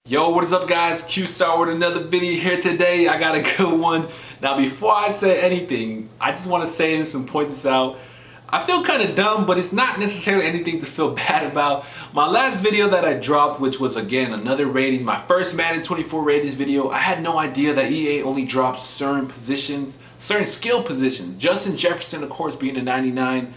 Yo, what is up guys? Q-Star with another video here today. I got a good one. Now before I say anything, I just want to say this and point this out. I feel kind of dumb, but it's not necessarily anything to feel bad about. My last video that I dropped, which was again another ratings, my first Madden 24 ratings video, I had no idea that EA only drops certain positions, certain skill positions. Justin Jefferson, of course, being a 99.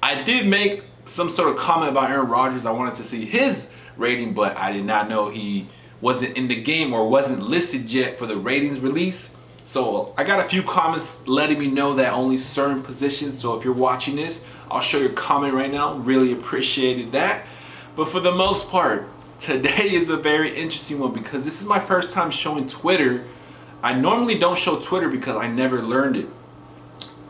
I did make some sort of comment about Aaron Rodgers. I wanted to see his rating, but I did not know he wasn't in the game or wasn't listed yet for the ratings release. So I got a few comments letting me know that only certain positions. So if you're watching this, I'll show your comment right now. Really appreciated that. But for the most part, today is a very interesting one because this is my first time showing Twitter. I normally don't show Twitter because I never learned it.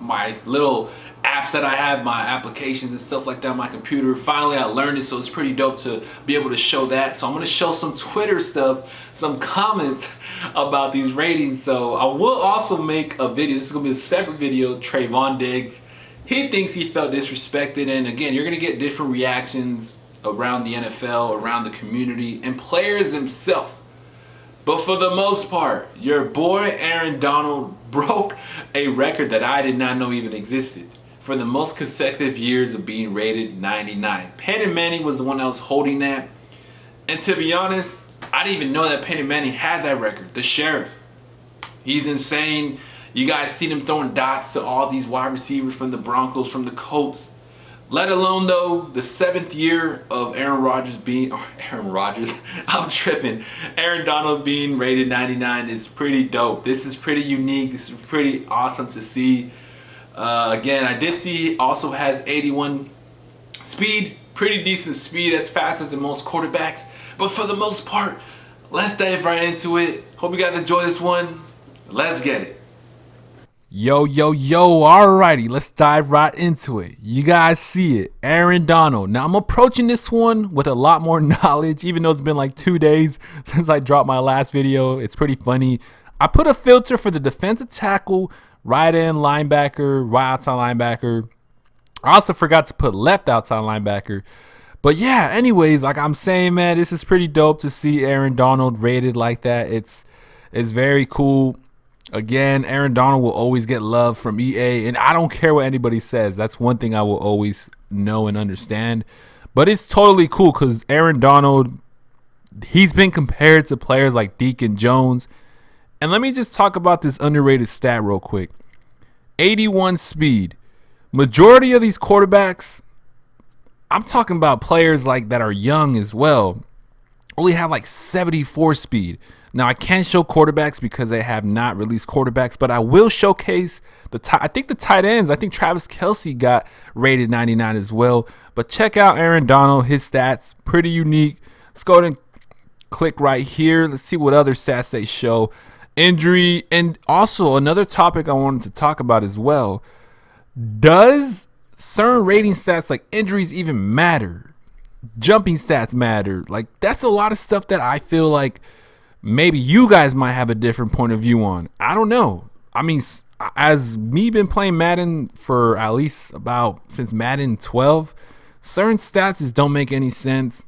My little apps that I have, my applications and stuff like that on my computer, finally I learned it, so it's pretty dope to be able to show that. So I'm going to show some Twitter stuff, some comments about these ratings. So I will also make a video. This is going to be a separate video. Trayvon Diggs, he thinks he felt disrespected, and again, you're going to get different reactions around the NFL, around the community, and players themselves. But for the most part, your boy Aaron Donald broke a record that I did not know even existed for the most consecutive years of being rated 99. Peyton Manning was the one that was holding that. And to be honest, I didn't even know that Peyton Manning had that record. The Sheriff. He's insane. You guys seen him throwing dots to all these wide receivers from the Broncos, from the Colts. Let alone though, the 7th year of Aaron Rodgers being, I'm tripping. Aaron Donald being rated 99 is pretty dope. This is pretty unique. This is pretty awesome to see. Again, I did see he also has 81 speed, pretty decent speed. That's faster than most quarterbacks. But for the most part, let's dive right into it. Hope you guys enjoy this one. Let's get it. Yo, alrighty, let's dive right into it. You guys see it, Aaron Donald. Now I'm approaching this one with a lot more knowledge, even though it's been like 2 days since I dropped my last video. It's pretty funny. I put a filter for the defensive tackle, right end linebacker, right outside linebacker. I also forgot to put left outside linebacker. But yeah, anyways, like I'm saying, man, this is pretty dope to see Aaron Donald rated like that. It's very cool. Again, Aaron Donald will always get love from EA, and I don't care what anybody says. That's one thing I will always know and understand. But it's totally cool because Aaron Donald, he's been compared to players like Deacon Jones. And let me just talk about this underrated stat real quick. 81 speed. Majority of these quarterbacks, I'm talking about players like that are young as well, only have like 74 speed. Now, I can't show quarterbacks because they have not released quarterbacks, but I will showcase I think the tight ends. I think Travis Kelce got rated 99 as well. But check out Aaron Donald, his stats, pretty unique. Let's go ahead and click right here. Let's see what other stats they show. Injury, and also another topic I wanted to talk about as well. Does certain rating stats like injuries even matter? Jumping stats matter? Like, that's a lot of stuff that I feel like maybe you guys might have a different point of view on. I don't know. I mean, as me been playing Madden for at least since Madden 12, certain stats just don't make any sense.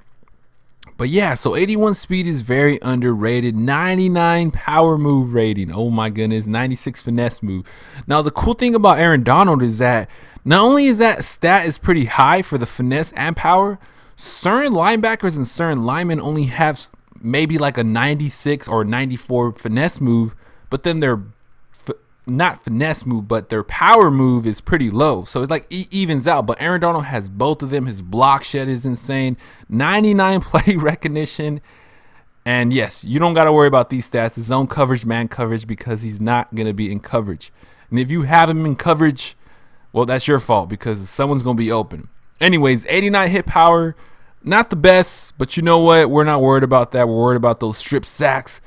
But yeah, so 81 speed is very underrated. 99 power move rating. Oh my goodness. 96 finesse move. Now, the cool thing about Aaron Donald is that not only is that stat is pretty high for the finesse and power, certain linebackers and certain linemen only have maybe like a 96 or 94 finesse move, but then their not finesse move, but their power move is pretty low. So it's like evens out. But Aaron Donald has both of them. His block shed is insane. 99 play recognition. And yes, you don't got to worry about these stats. His zone coverage, man coverage, because he's not going to be in coverage. And if you have him in coverage, well, that's your fault because someone's going to be open. Anyways, 89 hit power. Not the best, but you know what? We're not worried about that. We're worried about those strip sacks.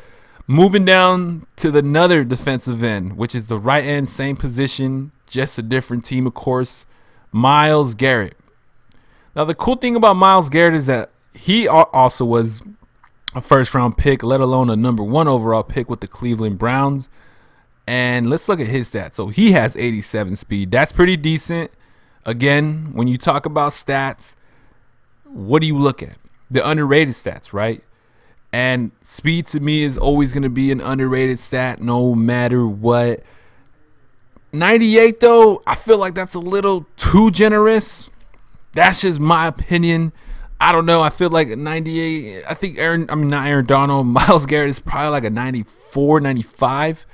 Moving down to another defensive end, which is the right end, same position, just a different team, of course. Myles Garrett. Now, the cool thing about Myles Garrett is that he also was a first-round pick, let alone a number 1 overall pick with the Cleveland Browns. And let's look at his stats. So he has 87 speed. That's pretty decent. Again, when you talk about stats, what do you look at? The underrated stats, right? And speed to me is always going to be an underrated stat no matter what. 98 though, I feel like that's a little too generous. That's just my opinion. I don't know. I feel like 98. I think not Aaron Donald. Myles Garrett is probably like a 94, 95.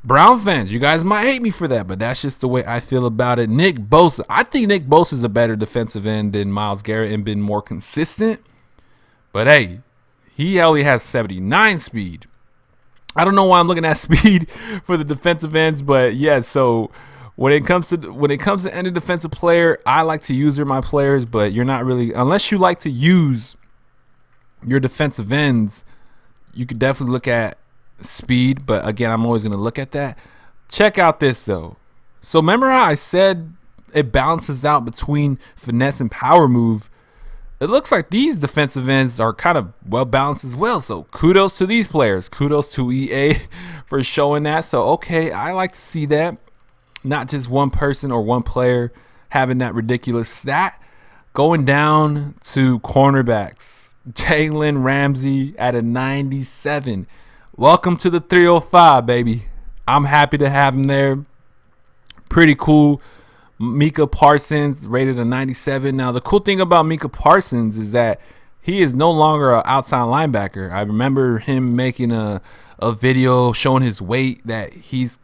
Brown fans, you guys might hate me for that, but that's just the way I feel about it. Nick Bosa. I think Nick Bosa is a better defensive end than Myles Garrett and been more consistent. But hey, he only has 79 speed. I don't know why I'm looking at speed for the defensive ends, but yeah. So when it comes to any defensive player, I like to use my players, but you're not really, unless you like to use your defensive ends, you could definitely look at speed. But again, I'm always going to look at that. Check out this though. So remember how I said it balances out between finesse and power move? It looks like these defensive ends are kind of well balanced as well. So kudos to these players. Kudos to EA for showing that. So, okay, I like to see that. Not just one person or one player having that ridiculous stat. Going down to cornerbacks. Jalen Ramsey at a 97. Welcome to the 305, baby. I'm happy to have him there. Pretty cool. Micah Parsons rated a 97. Now, the cool thing about Micah Parsons is that he is no longer an outside linebacker. I remember him making a video showing his weight, that he's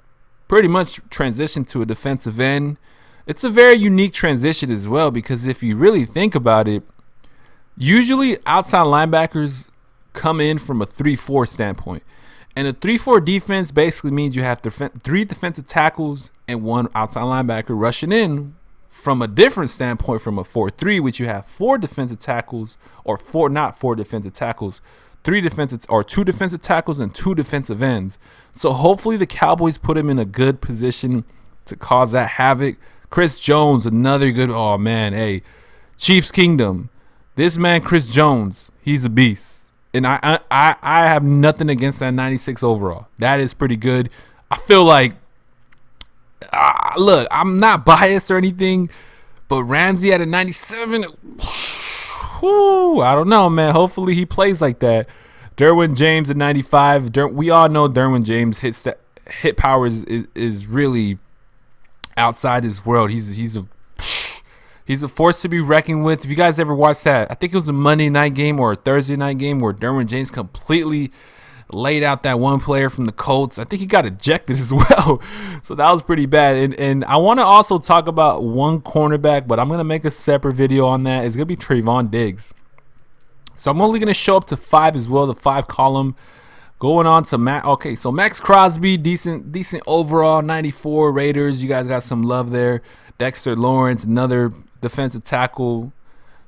pretty much transitioned to a defensive end. It's a very unique transition as well, because if you really think about it, usually outside linebackers come in from a 3-4 standpoint. And a 3-4 defense basically means you have 3 defensive tackles and 1 outside linebacker rushing in. From a different standpoint, from a 4-3, which you have 4 defensive tackles, or 4 defensive tackles, 2 defensive tackles and 2 defensive ends. So hopefully the Cowboys put him in a good position to cause that havoc. Chris Jones, another good. Oh man, hey, Chiefs Kingdom. This man, Chris Jones, he's a beast. And I have nothing against that 96 overall. That is pretty good. I feel like, look, I'm not biased or anything, but Ramsey at a 97, whew, I don't know, man. Hopefully he plays like that. Derwin James at 95. We all know Derwin James hit power is really outside his world. He's a force to be reckoned with. If you guys ever watched that, I think it was a Monday night game or a Thursday night game where Derwin James completely laid out that one player from the Colts. I think he got ejected as well. So that was pretty bad. And I want to also talk about one cornerback, but I'm going to make a separate video on that. It's going to be Trayvon Diggs. So I'm only going to show up to 5 as well, the 5 column. Going on to Matt. Okay, so Max Crosby, decent overall, 94 Raiders. You guys got some love there. Dexter Lawrence, another defensive tackle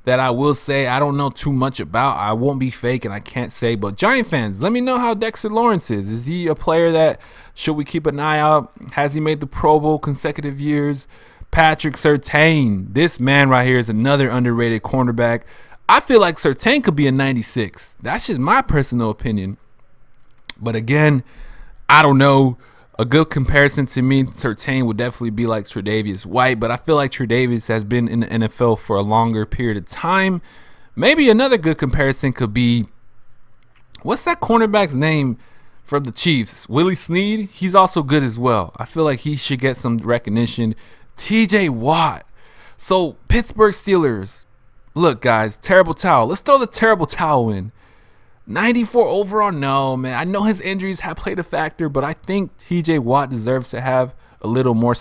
that I will say I don't know too much about. I won't be fake and I can't say, but Giant fans, let me know how Dexter Lawrence is. Is he a player that should we keep an eye out? Has he made the Pro Bowl consecutive years? Patrick Surtain, this man right here is another underrated cornerback. I feel like Surtain could be a 96. That's just my personal opinion. But again, I don't know. A good comparison to me, Surtain would definitely be like Tre'Davious White, but I feel like Tre'Davious has been in the NFL for a longer period of time. Maybe another good comparison could be, what's that cornerback's name from the Chiefs? Willie Snead. He's also good as well. I feel like he should get some recognition. TJ Watt. So Pittsburgh Steelers. Look, guys, terrible towel. Let's throw the terrible towel in. 94 overall, no, man. I know his injuries have played a factor, but I think TJ Watt deserves to have a little more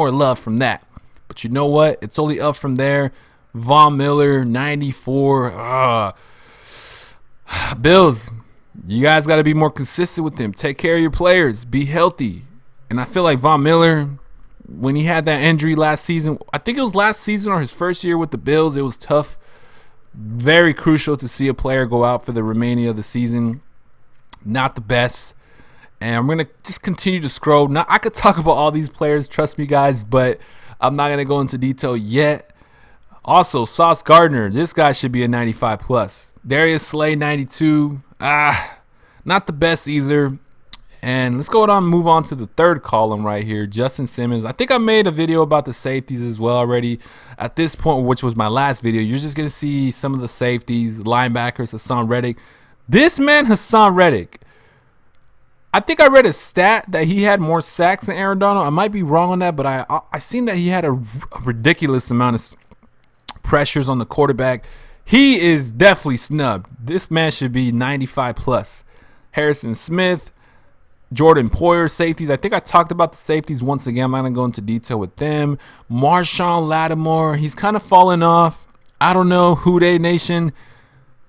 love from that. But you know what? It's only up from there. Von Miller, 94. Bills, you guys got to be more consistent with him. Take care of your players. Be healthy. And I feel like Von Miller, when he had that injury last season, I think it was last season or his first year with the Bills, it was tough. Very crucial to see a player go out for the remaining of the season. Not the best. And I'm going to just continue to scroll. Now, I could talk about all these players, trust me, guys, but I'm not going to go into detail yet. Also, Sauce Gardner. This guy should be a 95 plus. Darius Slay, 92. Not the best either. And let's go on and move on to the third column right here. Justin Simmons. I think I made a video about the safeties as well already. At this point, which was my last video, you're just going to see some of the safeties, linebackers, Hassan Reddick. This man, Hassan Reddick, I think I read a stat that he had more sacks than Aaron Donald. I might be wrong on that, but I seen that he had a ridiculous amount of pressures on the quarterback. He is definitely snubbed. This man should be 95 plus. Harrison Smith, Jordan Poyer, safeties. I think I talked about the safeties once again. I'm not going to go into detail with them. Marshawn Lattimore, he's kind of fallen off. I don't know. Who Dey Nation?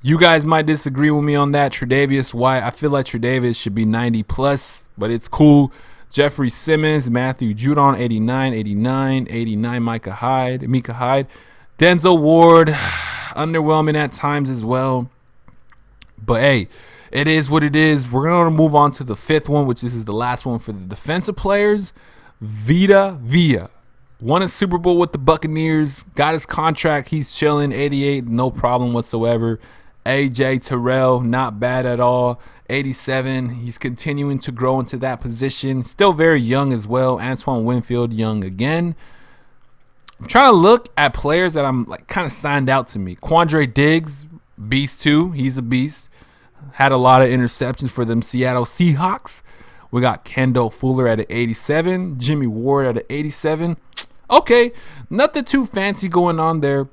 You guys might disagree with me on that. Tre'Davious White, I feel like Tre'Davious should be 90 plus, but it's cool. Jeffrey Simmons, Matthew Judon, 89, 89, 89, Micah Hyde. Denzel Ward, underwhelming at times as well. But hey, it is what it is. We're going to move on to the fifth one, which is the last one for the defensive players. Vita Vea. Won a Super Bowl with the Buccaneers. Got his contract. He's chilling. 88, no problem whatsoever. AJ Terrell, not bad at all. 87. He's continuing to grow into that position. Still very young as well. Antoine Winfield, young again. I'm trying to look at players that I'm like kind of signed out to me. Quandre Diggs, beast too. He's a beast. Had a lot of interceptions for them Seattle Seahawks. We got Kendall Fuller at an 87. Jimmy Ward at an 87. Okay, nothing too fancy going on there.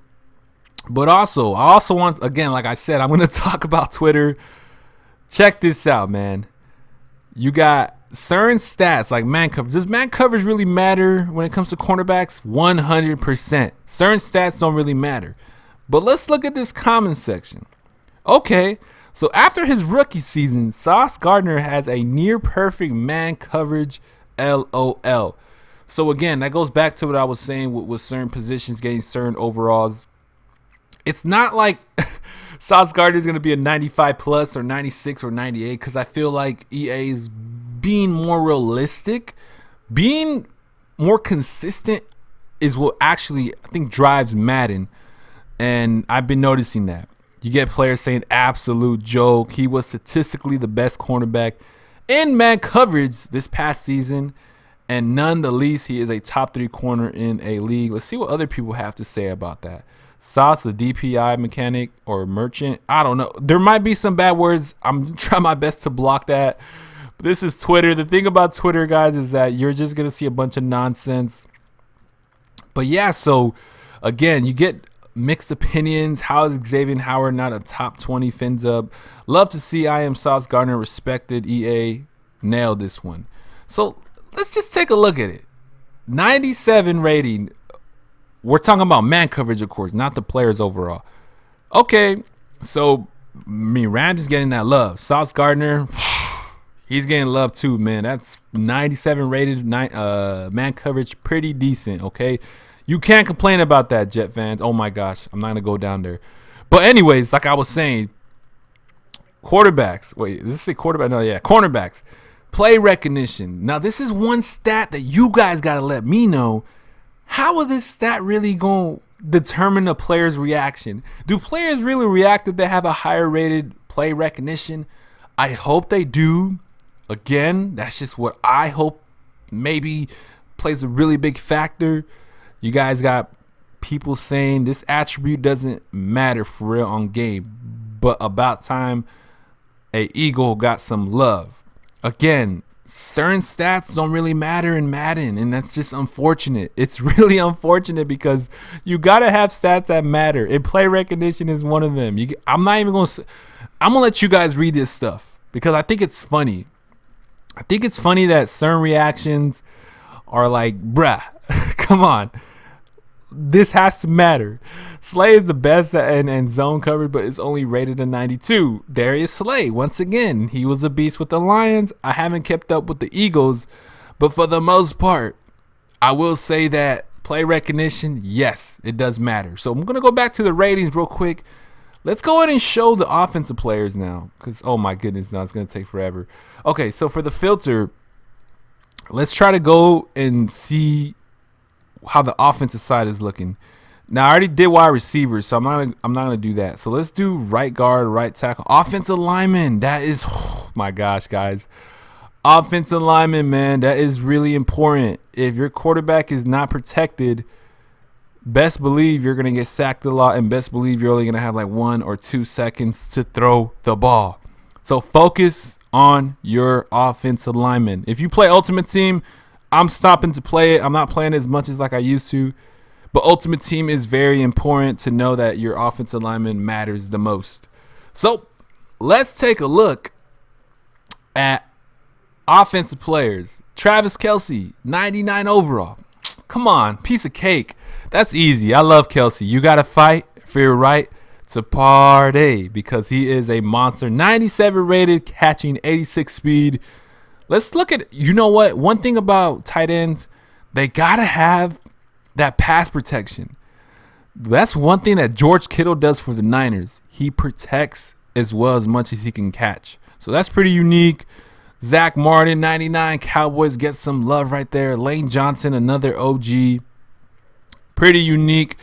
But I also want, again, like I said, I'm going to talk about Twitter. Check this out, man. You got certain stats like man coverage. Does man coverage really matter when it comes to cornerbacks? 100%. Certain stats don't really matter. But let's look at this comment section. Okay, so after his rookie season, Sauce Gardner has a near-perfect man coverage, LOL. So again, that goes back to what I was saying with certain positions getting certain overalls. It's not like Sauce Gardner is going to be a 95 plus or 96 or 98 because I feel like EA is being more realistic. Being more consistent is what actually I think drives Madden. And I've been noticing that. You get players saying absolute joke. He was statistically the best cornerback in man coverage this past season. And none the least, he is a top 3 corner in a league. Let's see what other people have to say about that. Sauce, the DPI mechanic or merchant. I don't know. There might be some bad words. I'm trying my best to block that. But this is Twitter. The thing about Twitter, guys, is that you're just going to see a bunch of nonsense. But yeah, so again, you get mixed opinions. How is Xavier Howard not a top 20 fins up? Love to see I am Sauce Gardner respected. EA nailed this one. So let's just take a look at it. 97 rating. We're talking about man coverage, of course, not the players overall. Okay, so Rams is getting that love. Sauce Gardner, he's getting love too, man. That's 97 rated man coverage, pretty decent, okay? You can't complain about that, Jet fans. Oh, my gosh, I'm not going to go down there. But anyways, like I was saying, quarterbacks. Wait, does this say quarterback? No, yeah, cornerbacks. Play recognition. Now, this is one stat that you guys got to let me know. How is this stat really going to determine a player's reaction? Do players really react if they have a higher rated play recognition? I hope they do. Again, that's just what I hope maybe plays a really big factor. You guys got people saying this attribute doesn't matter for real on game, but about time a Eagle got some love. Again, certain stats don't really matter in Madden, and that's just unfortunate. It's really unfortunate because you gotta have stats that matter, and play recognition is one of them. I'm gonna let you guys read this stuff because I think it's funny. I think it's funny that certain reactions are like, bruh, come on. This has to matter. Slay is the best and zone coverage, but it's only rated a 92. Darius Slay, once again, he was a beast with the Lions. I haven't kept up with the Eagles, but for the most part, I will say that play recognition, yes, it does matter. So I'm going to go back to the ratings real quick. Let's go ahead and show the offensive players now because, oh my goodness, now it's going to take forever. Okay, so for the filter, let's try to go and see how the offensive side is looking. Now I already did wide receivers, so I'm not gonna do that. So let's do right guard, right tackle, offensive lineman. That is, oh my gosh, guys, offensive lineman, man, that is really important. If your quarterback is not protected, best believe you're gonna get sacked a lot, and best believe you're only gonna have like 1 or 2 seconds to throw the ball. So focus on your offensive lineman. If you play Ultimate Team, I'm stopping to play it. I'm not playing as much as like I used to. But Ultimate Team is very important to know that your offensive lineman matters the most. So let's take a look at offensive players. Travis Kelce, 99 overall. Come on, piece of cake. That's easy. I love Kelce. You got to fight for your right to party because he is a monster. 97 rated, catching 86 speed. Let's look at, you know what? One thing about tight ends, they got to have that pass protection. That's one thing that George Kittle does for the Niners. He protects as well as much as he can catch. So that's pretty unique. Zach Martin, 99. Cowboys get some love right there. Lane Johnson, another OG. Pretty unique.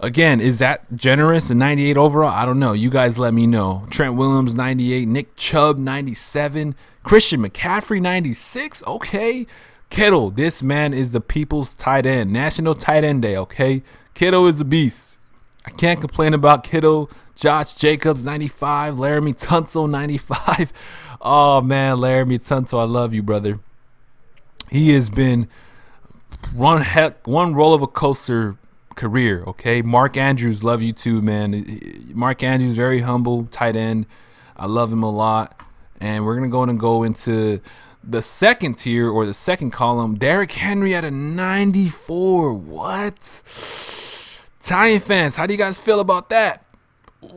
Again, is that generous? A 98 overall? I don't know. You guys let me know. Trent Williams, 98. Nick Chubb, 97. Christian McCaffrey, 96. Okay. Kittle, this man is the people's tight end. National Tight End Day, okay? Kittle is a beast. I can't complain about Kittle. Josh Jacobs, 95. Laramie Tunsil, 95. Oh, man, Laramie Tunsil, I love you, brother. He has been one roll of a coaster career, okay? Mark Andrews, love you too, man. Mark Andrews, very humble tight end. I love him a lot. And we're going to go into the second tier or the second column. Derrick Henry at a 94. What? Italian fans, how do you guys feel about that?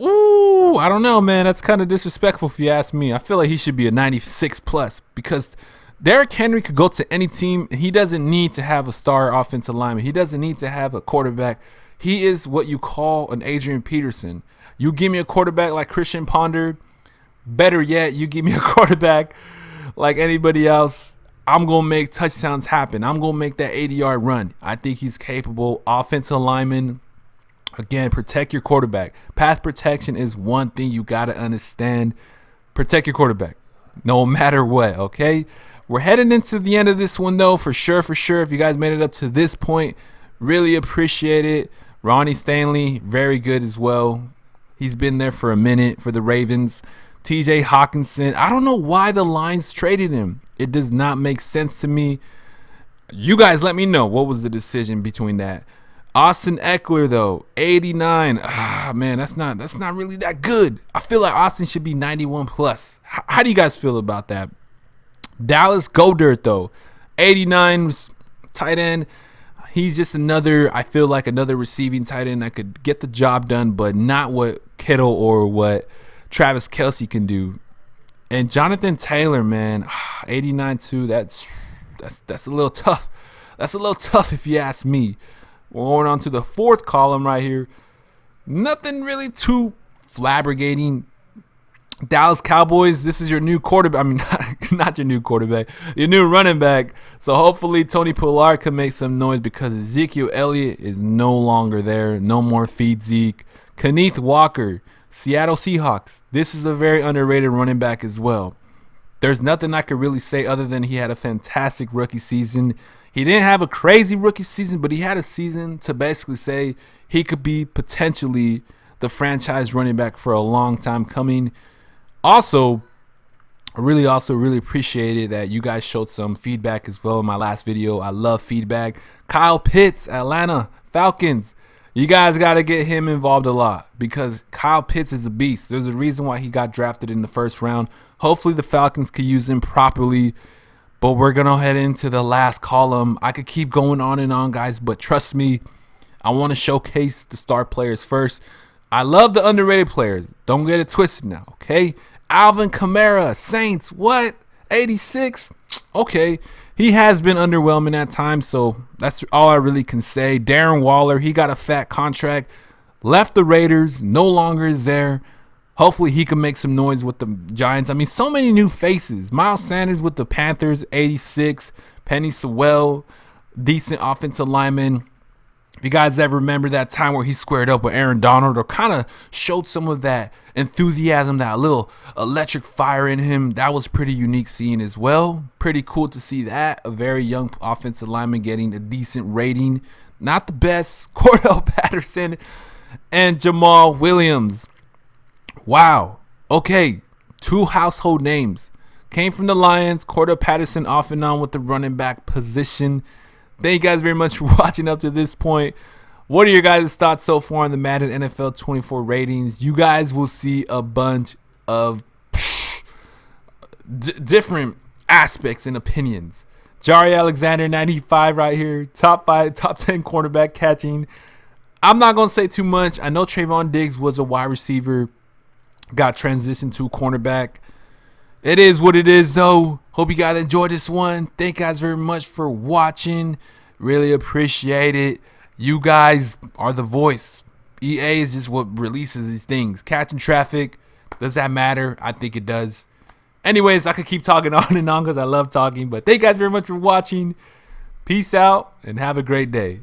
Ooh, I don't know, man. That's kind of disrespectful if you ask me. I feel like he should be a 96 plus because Derrick Henry could go to any team. He doesn't need to have a star offensive lineman. He doesn't need to have a quarterback. He is what you call an Adrian Peterson. You give me a quarterback like Christian Ponder. Better yet, you give me a quarterback like anybody else. I'm going to make touchdowns happen. I'm going to make that 80-yard run. I think he's capable. Offensive lineman. Again, protect your quarterback. Pass protection is one thing you got to understand. Protect your quarterback no matter what, okay? We're heading into the end of this one, though, for sure. If you guys made it up to this point, really appreciate it. Ronnie Stanley, very good as well. He's been there for a minute for the Ravens. TJ Hawkinson, I don't know why the Lions traded him. It does not make sense to me. You guys let me know what was the decision between that. Austin Eckler, though, 89. Man, that's not really that good. I feel like Austin should be 91 plus. How do you guys feel about that? Dallas Goedert, though, 89 tight end. He's just I feel like another receiving tight end that could get the job done, but not what Kittle or what Travis Kelce can do. And Jonathan Taylor, man, 89 too. That's a little tough. That's a little tough if you ask me. We're going on to the fourth column right here. Nothing really too flabbergating. Dallas Cowboys, this is your new quarterback. I mean, not your new quarterback, your new running back. So hopefully Tony Pollard can make some noise because Ezekiel Elliott is no longer there. No more feed Zeke. Kenneth Walker, Seattle Seahawks. This is a very underrated running back as well. There's nothing I could really say other than he had a fantastic rookie season. He didn't have a crazy rookie season, but he had a season to basically say he could be potentially the franchise running back for a long time coming. Also, I really appreciated that you guys showed some feedback as well in my last video. I love feedback. Kyle Pitts, Atlanta Falcons. You guys got to get him involved a lot because Kyle Pitts is a beast. There's a reason why he got drafted in the first round. Hopefully the Falcons could use him properly. But we're going to head into the last column. I could keep going on and on, guys, but trust me, I want to showcase the star players first. I love the underrated players. Don't get it twisted now, okay? Alvin Kamara, Saints, what? 86? Okay. He has been underwhelming at times, so that's all I really can say. Darren Waller, he got a fat contract, left the Raiders, no longer is there. Hopefully he can make some noise with the Giants. I mean, so many new faces. Miles Sanders with the Panthers, 86. Penny Sewell, decent offensive lineman. If you guys ever remember that time where he squared up with Aaron Donald or kind of showed some of that enthusiasm, that little electric fire in him, that was pretty unique seeing as well. Pretty cool to see that. A very young offensive lineman getting a decent rating. Not the best. Cordell Patterson and Jamal Williams. Wow. Okay. 2 household names. Came from the Lions. Cordarrelle Patterson off and on with the running back position. Thank you guys very much for watching up to this point. What are your guys' thoughts so far on the Madden NFL 24 ratings? You guys will see a bunch of different aspects and opinions. Jari Alexander, 95 right here. Top 10 cornerback catching. I'm not going to say too much. I know Trayvon Diggs was a wide receiver. Got transitioned to cornerback. It is what it is, though. Hope you guys enjoyed this one. Thank you guys very much for watching. Really appreciate it. You guys are the voice. EA is just what releases these things. Catching traffic. Does that matter? I think it does. Anyways, I could keep talking on and on because I love talking. But thank you guys very much for watching. Peace out and have a great day.